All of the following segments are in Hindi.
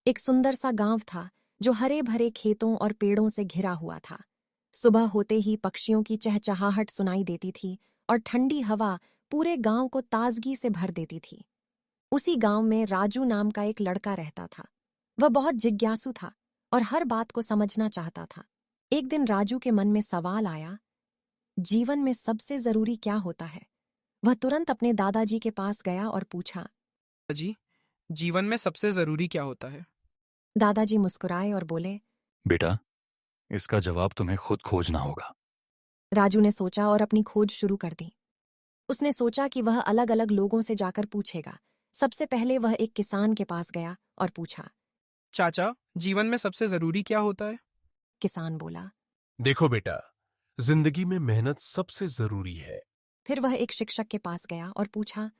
एक सुंदर सा गांव था जो हरे भरे खेतों और पेड़ों से घिरा हुआ था। सुबह होते ही पक्षियों की चहचहाहट सुनाई देती थी और ठंडी हवा पूरे गांव को ताजगी से भर देती थी। उसी गांव में राजू नाम का एक लड़का रहता था। वह बहुत जिज्ञासु था और हर बात को समझना चाहता था। एक दिन राजू के मन में सवाल आया, जीवन में सबसे जरूरी क्या होता है? वह तुरंत अपने दादाजी के पास गया और पूछा। जी, जीवन में सबसे ज़रूरी क्या होता है? दादाजी मुस्कुराए और बोले। बेटा, इसका जवाब तुम्हें खुद खोजना होगा। राजू ने सोचा और अपनी खोज शुरू कर दी। उसने सोचा कि वह अलग अलग लोगों से जाकर पूछेगा। सबसे पहले वह एक किसान के पास गया और पूछा। चाचा, जीवन में सबसे ज़रूरी क्या होता है? किसान बोला। देखो बेटा, जिंदगी में मेहनत सबसे जरूरी है। फिर वह एक शिक्षक के पास गया और पूछा।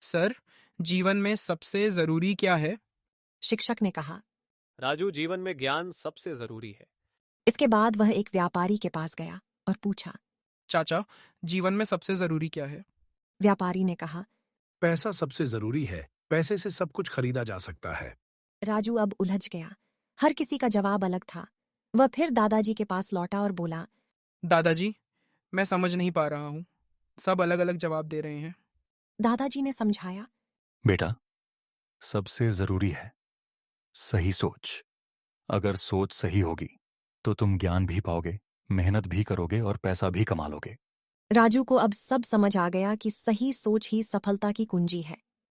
सर, जीवन में सबसे ज़रूरी क्या है? शिक्षक ने कहा। राजू, जीवन में ज्ञान सबसे जरूरी है। इसके बाद वह एक व्यापारी के पास गया और पूछा। चाचा, जीवन में सबसे ज़रूरी क्या है? व्यापारी ने कहा। पैसा सबसे जरूरी है, पैसे से सब कुछ खरीदा जा सकता है। राजू अब उलझ गया। हर किसी का जवाब अलग था। वह फिर दादाजी के पास लौटा और बोला। दादाजी, मैं समझ नहीं पा रहा हूँ। सब अलग अलग जवाब दे रहे हैं। दादाजी ने समझाया। बेटा, सबसे जरूरी है सही सोच। अगर सोच सही होगी तो तुम ज्ञान भी पाओगे, मेहनत भी करोगे और पैसा भी कमा लोगे। राजू को अब सब समझ आ गया कि सही सोच ही सफलता की कुंजी है।